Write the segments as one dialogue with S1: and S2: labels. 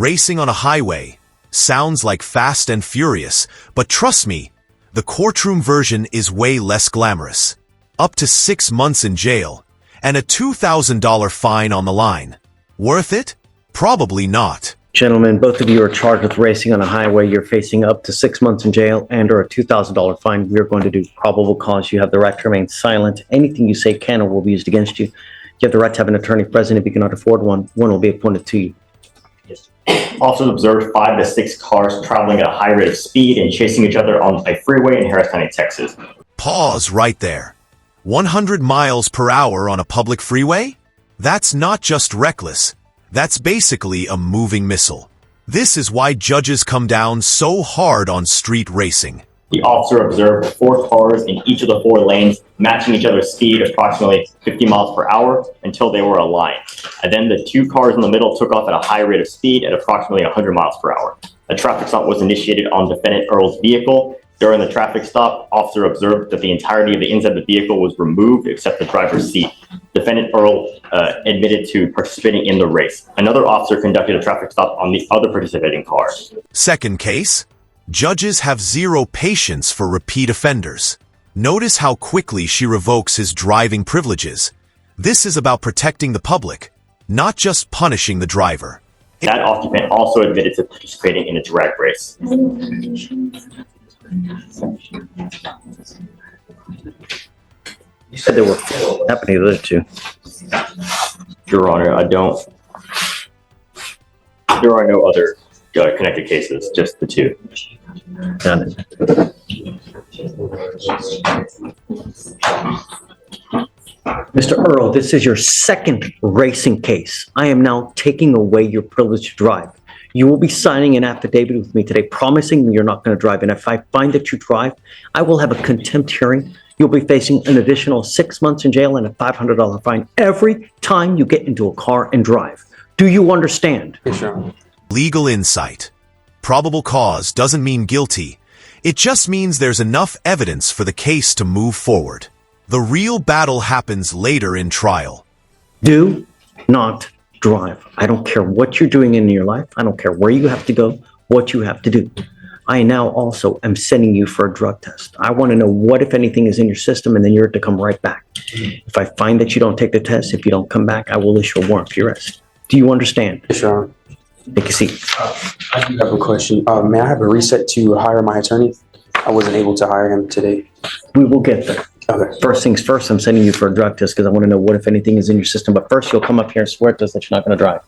S1: Racing on a highway sounds like Fast and Furious, but trust me, the courtroom version is way less glamorous. Up to 6 months in jail and a $2,000 fine on the line. Worth it? Probably not.
S2: Gentlemen, both of you are charged with racing on a highway. You're facing up to 6 months in jail and or a $2,000 fine. We're going to do probable cause. You have the right to remain silent. Anything you say can or will be used against you. You have the right to have an attorney present. If you cannot afford one, one will be appointed to you.
S3: Officers observed 5 to 6 cars traveling at a high rate of speed and chasing each other on a freeway in Harris County, Texas.
S1: Pause right there. 100 miles per hour on a public freeway? That's not just reckless. That's basically a moving missile. This is why judges come down so hard on street racing.
S3: The officer observed 4 cars in each of the 4 lanes matching each other's speed approximately 50 miles per hour until they were aligned. And then the 2 cars in the middle took off at a high rate of speed at approximately 100 miles per hour. A traffic stop was initiated on defendant Earl's vehicle. During the traffic stop, officer observed that the entirety of the inside of the vehicle was removed except the driver's seat. Defendant Earl admitted to participating in the race. Another officer conducted a traffic stop on the other participating car.
S1: Second case, judges have zero patience for repeat offenders. Notice how quickly she revokes his driving privileges. This is about protecting the public, not just punishing the driver.
S3: That occupant also admitted to participating in a drag race.
S2: You said there were happening to the other 2.
S3: Your Honor, there are no other connected cases, just the 2.
S2: Got it. Mr. Earl, this is your second racing case. I am now taking away your privilege to drive. You will be signing an affidavit with me today promising me you're not going to drive. And if I find that you drive, I will have a contempt hearing. You'll be facing an additional 6 months in jail and a $500 fine every time you get into a car and drive. Do you understand?
S4: Yes, sir.
S1: Legal insight. Probable cause doesn't mean guilty. It just means there's enough evidence for the case to move forward. The real battle happens later in trial.
S2: Do not drive. I don't care what you're doing in your life. I don't care where you have to go, what you have to do. I now also am sending you for a drug test. I want to know what, if anything, is in your system, and then you're to come right back. If I find that you don't take the test, if you don't come back, I will issue a warrant for your arrest. Do you understand?
S4: Yes, sir.
S2: Take a seat.
S4: I do have a question. May I have a reset to hire my attorney? I wasn't able to hire him today.
S2: We will get there.
S4: Okay.
S2: First things first, I'm sending you for a drug test because I want to know what, if anything, is in your system. But first, you'll come up here and swear to us that you're not going to drive.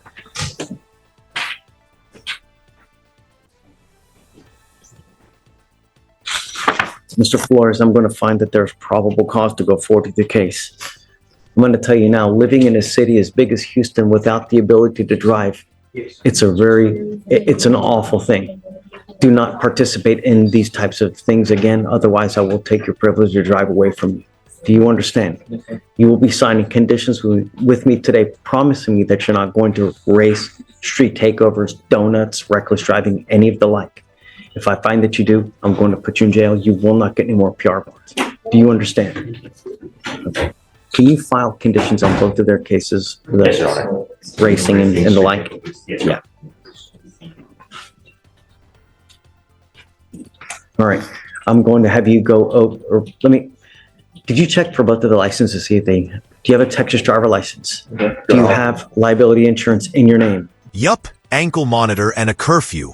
S2: Mr. Flores, I'm going to find that there's probable cause to go forward with the case. I'm going to tell you now, living in a city as big as Houston without the ability to drive, it's an awful thing. Do not participate in these types of things again. Otherwise, I will take your privilege to drive away from you. Do you understand? You will be signing conditions with me today, promising me that you're not going to race, street takeovers, donuts, reckless driving, any of the like. If I find that you do, I'm going to put you in jail. You will not get any more PR bonds. Do you understand? Okay. Can you file conditions on both of their cases?
S3: Yes, Your Honor.
S2: Racing and the like?
S3: Yes, Your Honor.
S2: Yeah. All right. I'm going to have you go did you check for both of the licenses to see if do you have a Texas driver license? Do you have liability insurance in your name?
S1: Yup, ankle monitor and a curfew.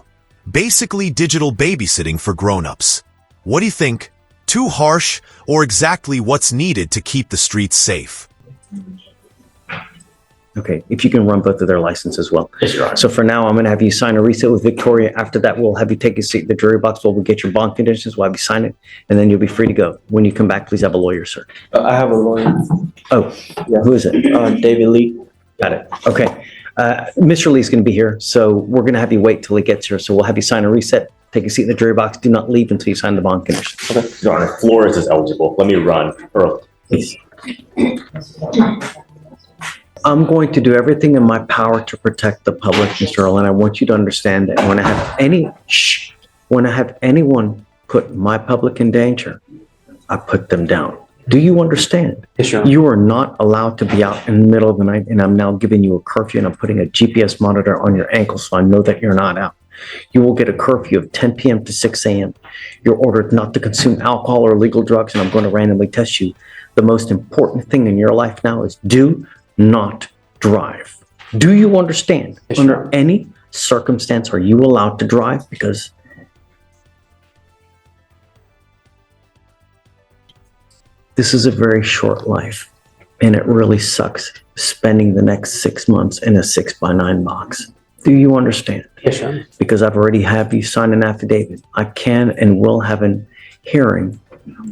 S1: Basically digital babysitting for grown-ups. What do you think? Too harsh, or exactly what's needed to keep the streets safe?
S2: Okay, if you can run both of their licenses as well.
S3: Yes, Your Honor.
S2: So for now, I'm going to have you sign a reset with Victoria. After that, we'll have you take a seat in the jury box. We'll get your bond conditions. We'll have you sign it, and then you'll be free to go. When you come back, please have a lawyer, sir.
S4: I have a lawyer.
S2: Oh, yeah. Who is it?
S4: David Lee.
S2: Got it. Okay. Mr. Lee's going to be here, so we're going to have you wait till he gets here. So we'll have you sign a reset, take a seat in the jury box. Do not leave until you sign the bond conditions.
S3: Okay. Your Honor, Flores is eligible. Let me run. Earl, please.
S2: I'm going to do everything in my power to protect the public, Mr. Earl, and I want you to understand that when I have anyone put my public in danger, I put them down. Do you understand?
S4: Yes, Your Honor.
S2: You are not allowed to be out in the middle of the night, and I'm now giving you a curfew, and I'm putting a GPS monitor on your ankle so I know that you're not out. You will get a curfew of 10 p.m. to 6 a.m. You're ordered not to consume alcohol or illegal drugs, and I'm going to randomly test you. The most important thing in your life now is do not drive. Do you understand?
S4: Yes,
S2: Under
S4: Your Honor.
S2: any circumstance are you allowed to drive? Because this is a very short life, and it really sucks spending the next 6 months in a 6x9 box. Do you understand?
S4: Yes, Your Honor.
S2: Because I've already have you sign an affidavit. I can and will have a hearing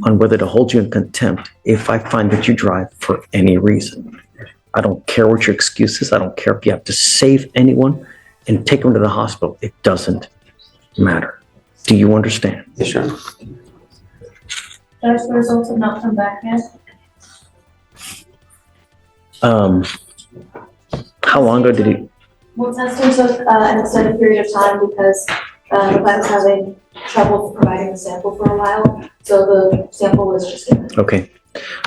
S2: on whether to hold you in contempt if I find that you drive for any reason. I don't care what your excuse is. I don't care if you have to save anyone and take them to the hospital. It doesn't matter. Do you understand?
S4: Yes, Your Honor.
S5: Judge, the results have not come back yet.
S2: How long ago did he?
S5: Well, testing took an extended period of time because the lab was having trouble providing the sample for a while, so the sample was just given.
S2: Okay.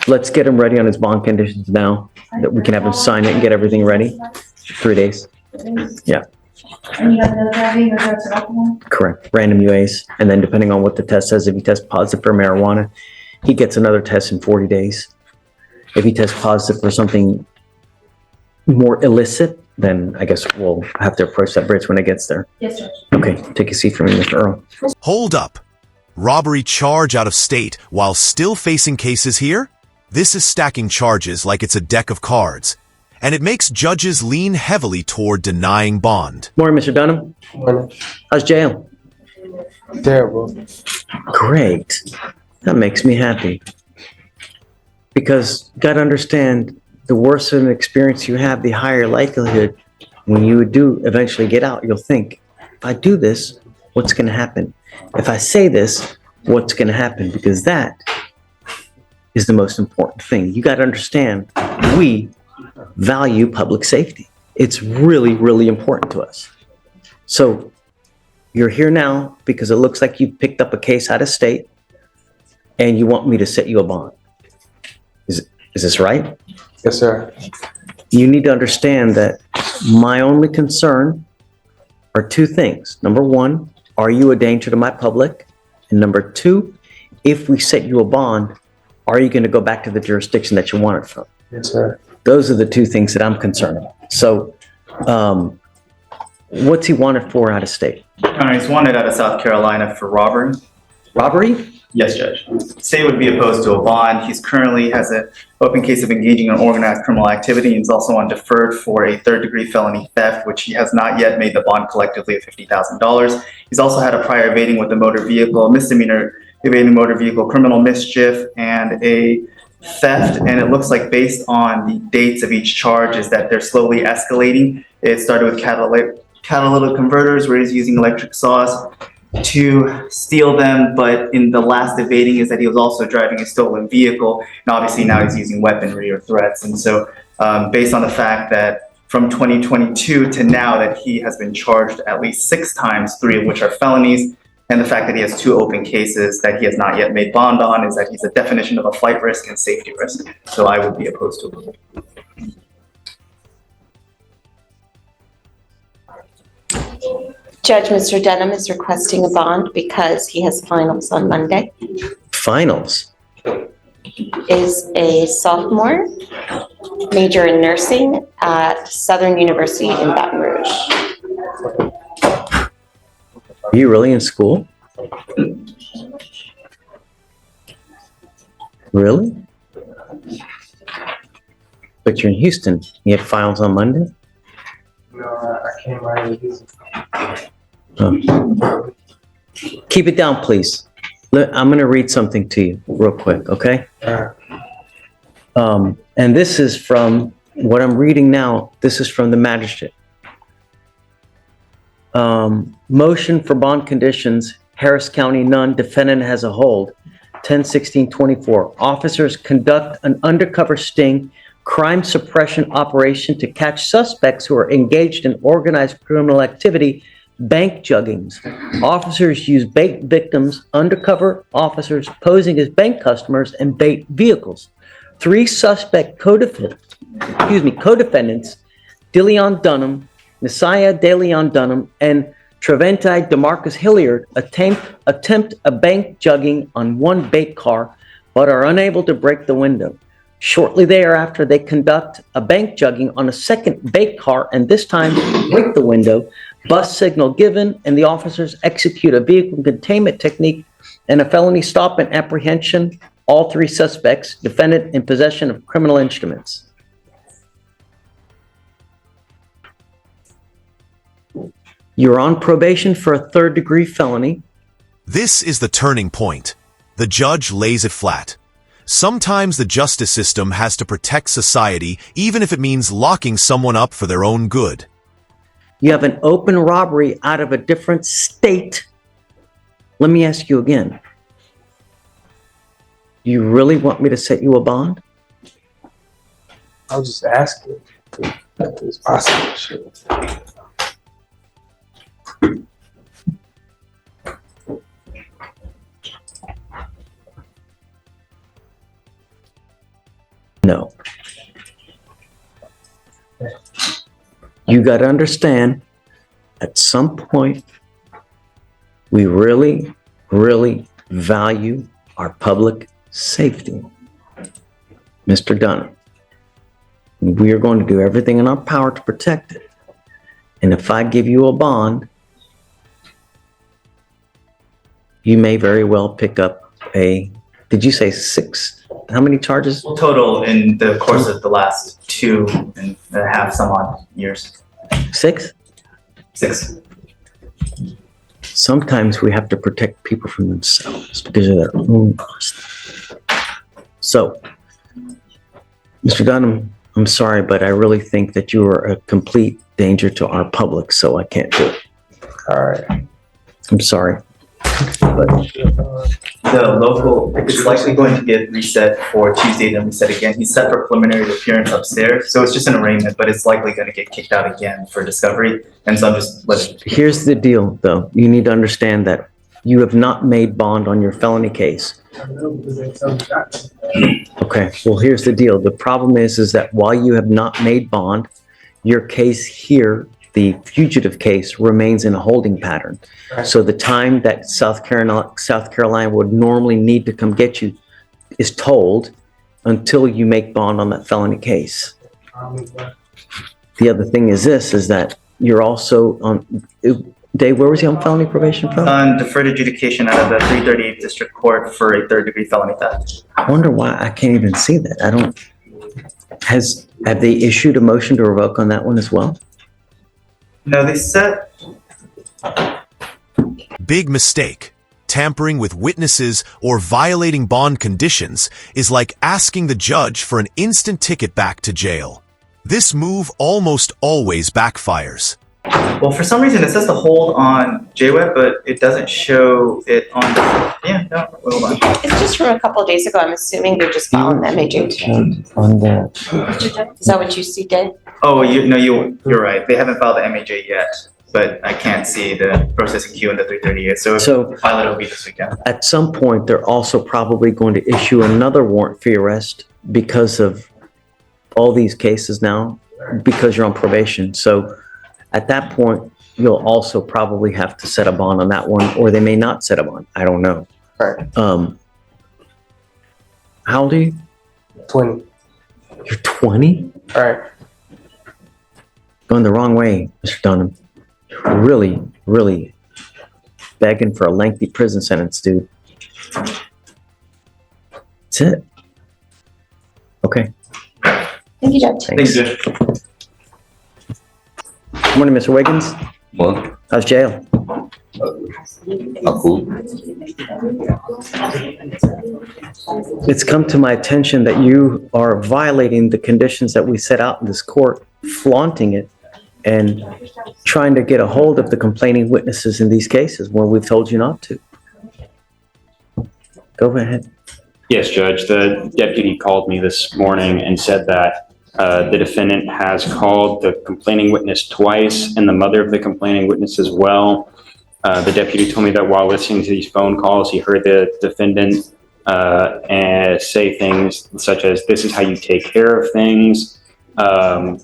S2: Let's get him ready on his bond conditions now, that we can have him sign it and get everything ready. 3 days. Yeah.
S5: And you have no driving or drugs or alcohol?
S2: Correct. Random UAs. And then depending on what the test says, if he tests positive for marijuana, he gets another test in 40 days. If he tests positive for something more illicit, then I guess we'll have to approach that bridge when it gets there.
S5: Yes, Judge.
S2: Okay, take a seat for me, Mr. Earl.
S1: Hold up. Robbery charge out of state while still facing cases here? This is stacking charges like it's a deck of cards, and it makes judges lean heavily toward denying bond.
S2: Morning, Mr. Dunham.
S4: Morning.
S2: How's jail?
S4: Terrible.
S2: Great. That makes me happy. Because you got to understand, the worse of an experience you have, the higher likelihood when you do eventually get out, you'll think, if I do this, what's going to happen? If I say this, what's going to happen? Because that is the most important thing. You got to understand, we value public safety. It's really, really important to us. So you're here now because it looks like you picked up a case out of state and you want me to set you a bond. Is this right?
S4: Yes, sir.
S2: You need to understand that my only concern are two things. Number one, are you a danger to my public? And number two, if we set you a bond, are you going to go back to the jurisdiction that you wanted from?
S4: Yes, sir.
S2: Those are the two things that I'm concerned about. So, what's he wanted for out of state?
S6: He's wanted out of South Carolina for robbery.
S2: Robbery?
S6: Yes, Judge. State would be opposed to a bond. He's currently has an open case of engaging in organized criminal activity. He's also on deferred for a third-degree felony theft, which he has not yet made the bond collectively of $50,000. He's also had a prior evading with a motor vehicle, misdemeanor evading motor vehicle, criminal mischief, and a theft. And it looks like based on the dates of each charge is that they're slowly escalating. It started with catalytic converters where he's using electric saws to steal them, but in the last evading is that he was also driving a stolen vehicle, and obviously now he's using weaponry or threats. And so based on the fact that from 2022 to now that he has been charged at least 6 times, 3 of which are felonies, and the fact that he has 2 open cases that he has not yet made bond on, is that he's a definition of a flight risk and safety risk. So I would be opposed to it.
S7: Judge, Mr. Denham is requesting a bond because he has finals on Monday.
S2: Finals?
S7: Is a sophomore, major in nursing at Southern University in Baton Rouge.
S2: Are you really in school? Really? But you're in Houston. You had finals on Monday?
S4: No, I came right in this.
S2: Oh. Keep it down, please. I'm going to read something to you real quick, okay? And this is from what I'm reading now. This is from the magistrate. Motion for bond conditions, Harris County, none. Defendant has a hold. 10/16/24. Officers conduct an undercover sting crime suppression operation to catch suspects who are engaged in organized criminal activity bank juggings. Officers use bait victims, undercover officers posing as bank customers, and bait vehicles. 3 suspect co-defendants, DeLeon Dunham, Messiah DeLeon Dunham, and Treventi DeMarcus Hilliard attempt a bank jugging on one bait car, but are unable to break the window. Shortly thereafter, they conduct a bank jugging on a second bait car and this time break the window. Bus signal given, and the officers execute a vehicle containment technique and a felony stop and apprehension. All 3 suspects, defendant in possession of criminal instruments. You're on probation for a 3rd-degree felony.
S1: This is the turning point. The judge lays it flat. Sometimes the justice system has to protect society, even if it means locking someone up for their own good.
S2: You have an open robbery out of a different state. Let me ask you again. You really want me to set you a bond?
S4: I was just asking if it was possible. Sure.
S2: No. You got to understand, at some point, we really, really value our public safety. Mr. Dunham, we are going to do everything in our power to protect it. And if I give you a bond, you may very well pick up did you say 6? How many charges?
S6: Total in the course of the last 2.5 some odd years.
S2: 6?
S6: 6.
S2: Sometimes we have to protect people from themselves because of their own cost. So, Mr. Dunham, I'm sorry, but I really think that you are a complete danger to our public, so I can't do it.
S4: All right.
S2: I'm sorry. But
S6: The local is likely going to get reset for Tuesday, then reset again. He's set for preliminary appearance upstairs, so it's just an arraignment, but it's likely going to get kicked out again for discovery. And so I'm just letting.
S2: here's the deal, though. You need to understand that you have not made bond on your felony case. Okay, well, here's the deal. The problem is that while you have not made bond, your case here, the fugitive case, remains in a holding pattern. So the time that South Carolina would normally need to come get you is told until you make bond on that felony case. The other thing is that you're also on, Dave, where was he on felony probation from?
S6: On deferred adjudication out of the 338th District Court for a 3rd-degree felony theft.
S2: I wonder why I can't even see that. Have they issued a motion to revoke on that one as well?
S6: No, they set.
S1: Big mistake. Tampering with witnesses or violating bond conditions is like asking the judge for an instant ticket back to jail. This move almost always backfires.
S6: Well, for some reason it says to hold on JWeb, but it doesn't show it on. Yeah, no, hold on.
S7: It's just from a couple of days ago. I'm assuming they're just following the MAJ today.
S2: On that.
S7: Is that what you see, Dave?
S6: Oh, you're right. They haven't filed the MAJ yet, but I can't see the processing queue in the 338. So if file it, it'll be this weekend.
S2: At some point, they're also probably going to issue another warrant for your arrest because of all these cases now, because you're on probation. So at that point, you'll also probably have to set a bond on that one, or they may not set a bond. I don't know.
S4: Right.
S2: How old are you?
S4: 20.
S2: You're 20?
S4: All right.
S2: Going the wrong way, Mr. Dunham. You're really, really begging for a lengthy prison sentence, dude. That's it. Okay.
S7: Thank you, Judge.
S2: Thanks.
S6: Thanks, Judge.
S2: Good morning, Mr. Wiggins.
S8: Well,
S2: How's jail?
S8: cool.
S2: It's come to my attention that you are violating the conditions that we set out in this court, flaunting it, and trying to get a hold of the complaining witnesses in these cases when we've told you not to. Go ahead.
S9: Yes, Judge. The deputy called me this morning and said that
S4: The defendant has called the complaining witness twice and the mother of the complaining witness as well. The deputy told me that while listening to these phone calls, he heard the defendant and say things such as, "This is how you take care of things," and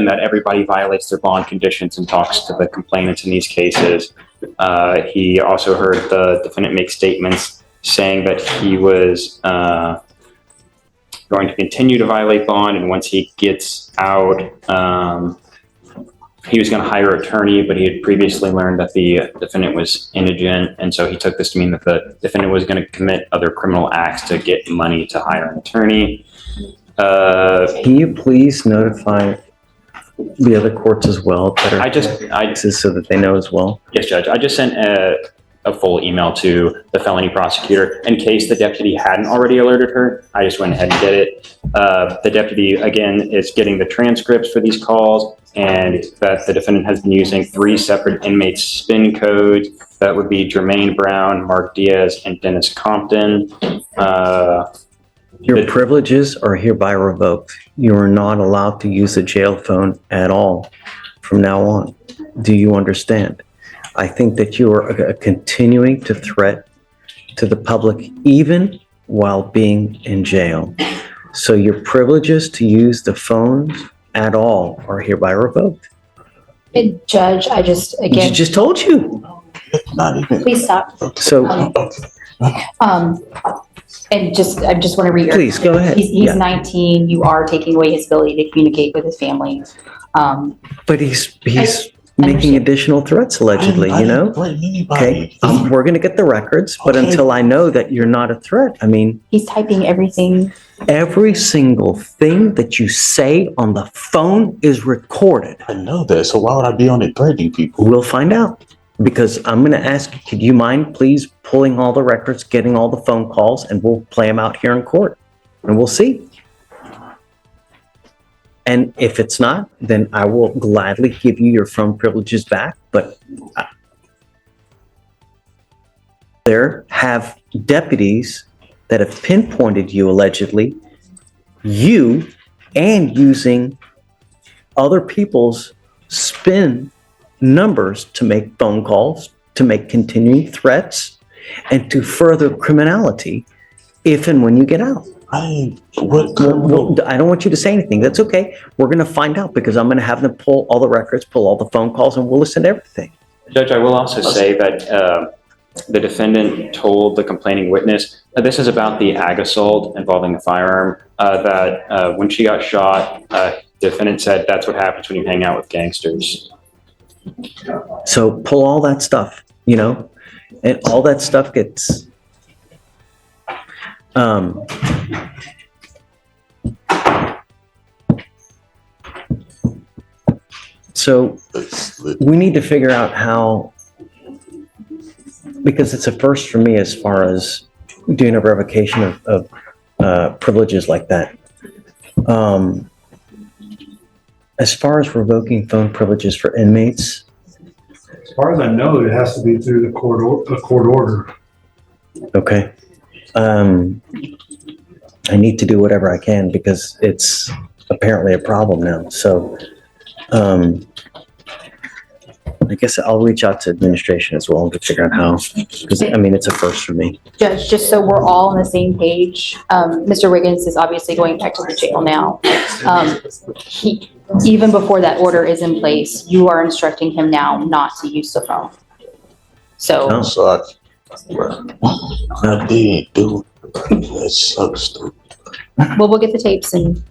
S4: that everybody violates their bond conditions and talks to the complainants in these cases. He also heard the defendant make statements saying that he was going to continue to violate bond, and once he gets out, he was going to hire an attorney, but he had previously learned that the defendant was indigent, and so he took this to mean that the defendant was going to commit other criminal acts to get money to hire an attorney.
S2: Can you please notify the other courts as well that are so that they know as well?
S4: Yes, Judge. I just sent a full email to the felony prosecutor in case the deputy hadn't already alerted her. I just went ahead and did it. The deputy, again, is getting the transcripts for these calls, and that the defendant has been using 3 separate inmates' spin codes. That would be Jermaine Brown, Mark Diaz, and Dennis Compton.
S2: Your privileges are hereby revoked. You are not allowed to use the jail phone at all from now on. Do you understand? I think that you are continuing to threat to the public even while being in jail. So your privileges to use the phones at all are hereby revoked.
S8: Judge, I just,
S2: She
S8: again,
S2: just told you.
S9: Not even.
S8: please stop.
S2: So
S8: And just, I just want to reiterate.
S2: please go ahead.
S8: He's
S2: Yeah.
S8: 19, you are taking away his ability to communicate with his family.
S2: But he's
S8: I
S2: making
S8: understand.
S2: additional threats allegedly, you know? Okay, we're gonna get the records, but
S9: Okay.
S2: until I know that you're not a threat, I mean,
S8: He's typing everything.
S2: every single thing that you say on the phone is recorded.
S9: I know that. So why would I be on it threatening people?
S2: We'll find out. Because I'm gonna ask, could you mind please pulling all the records, getting all the phone calls, and we'll play them out here in court, and we'll see. And if it's not, then I will gladly give you your phone privileges back, but there have deputies that have pinpointed you allegedly, you and using other people's spin numbers to make phone calls, to make continuing threats, and to further criminality if and when you get out. Well, I don't want you to say anything. That's okay. We're going to find out because I'm going to have them pull all the records, pull all the phone calls, and we'll listen to everything.
S4: Judge, I will also say that the defendant told the complaining witness, this is about the ag assault involving the firearm, that when she got shot, the defendant said that's what happens when you hang out with gangsters.
S2: So pull all that stuff, you know, and all that stuff gets so we need to figure out how, because it's a first for me as far as doing a revocation of privileges like that. As far as revoking phone privileges for inmates,
S10: As far as I know, it has to be through the court order.
S2: okay. I need to do whatever I can because it's apparently a problem now. So, I guess I'll reach out to administration as well to figure out how, because I mean, it's a first for me.
S8: Judge, just so we're all on the same page, Mr. Wiggins is obviously going back to the jail now. Even before that order is in place, you are instructing him now not to use the phone. So,
S2: Oh.
S9: So I did do that sucks, dude.
S8: well, we'll get the tapes and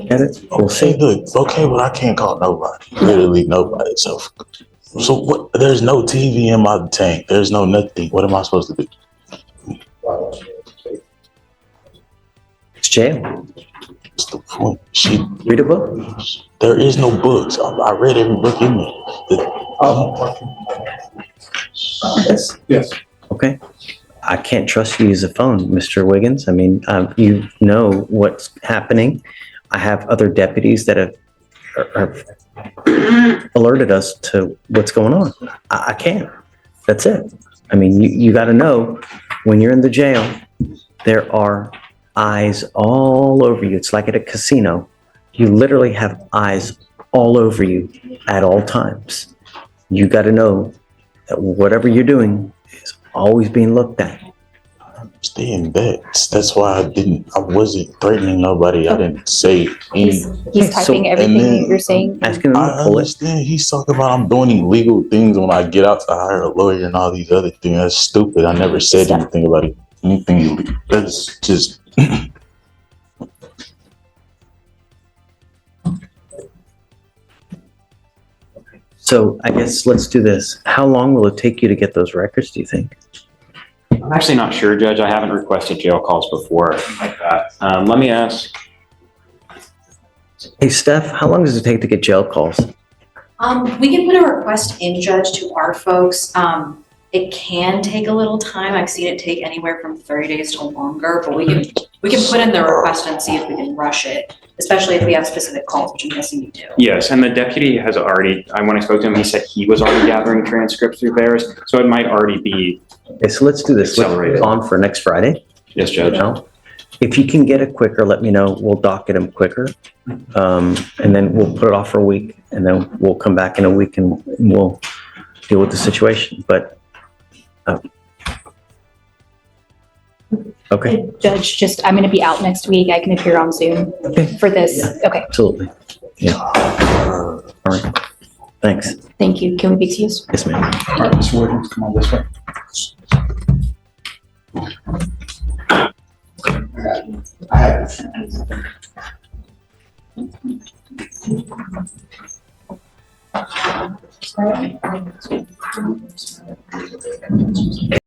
S2: Get it? We'll
S9: Okay,
S2: see.
S9: good. Okay, but I can't call nobody. Literally nobody. So what? There's no TV in my tank. There's no nothing. What am I supposed to do?
S2: It's jail.
S9: What's the point?
S2: Read a book.
S9: There is no books. I read every book in there.
S10: Yes.
S2: Okay. I can't trust you to use a phone, Mr. Wiggins. I mean, you know what's happening. I have other deputies that have alerted us to what's going on. I can't. That's it. I mean, you got to know when you're in the jail, there are eyes all over you. It's like at a casino. You literally have eyes all over you at all times. You got to know that whatever you're doing is always being looked at.
S9: Stay in bed. That's why I wasn't threatening nobody. I didn't say
S8: He's
S9: anything.
S8: typing
S2: So-
S8: everything
S9: and then-
S8: you're saying.
S2: Asking them
S9: I
S2: to pull it.
S9: understand he's talking about I'm doing illegal things when I get out to hire a lawyer and all these other things. That's stupid. I never said anything about it. Anything illegal. That's just
S2: So I guess let's do this. How long will it take you to get those records, do you think?
S4: I'm actually not sure, Judge. I haven't requested jail calls before like that. Let me ask.
S2: Hey, Steph, how long does it take to get jail calls?
S11: We can put a request in, Judge, to our folks. It can take a little time. I've seen it take anywhere from 30 days to longer, but we can put in the request and see if we can rush it, especially if we have specific calls, which I'm guessing you do.
S4: Yes, and the deputy has already, when I spoke to him, he said he was already gathering transcripts through theirs, so it might already be.
S2: Okay, so let's do this. Let's put it on for next Friday.
S4: Yes, Judge.
S2: Now, if you can get it quicker, let me know. We'll docket them quicker. And then we'll put it off for a week, and then we'll come back in a week and we'll deal with the situation. But okay,
S8: Judge, just, I'm going to be out next week. I can appear on Zoom for this. Okay,
S2: absolutely. Yeah. All right. Thanks.
S8: thank you. Can we be excused?
S2: Yes, ma'am.
S10: All right, Ms. Williams, come on this way. I have it.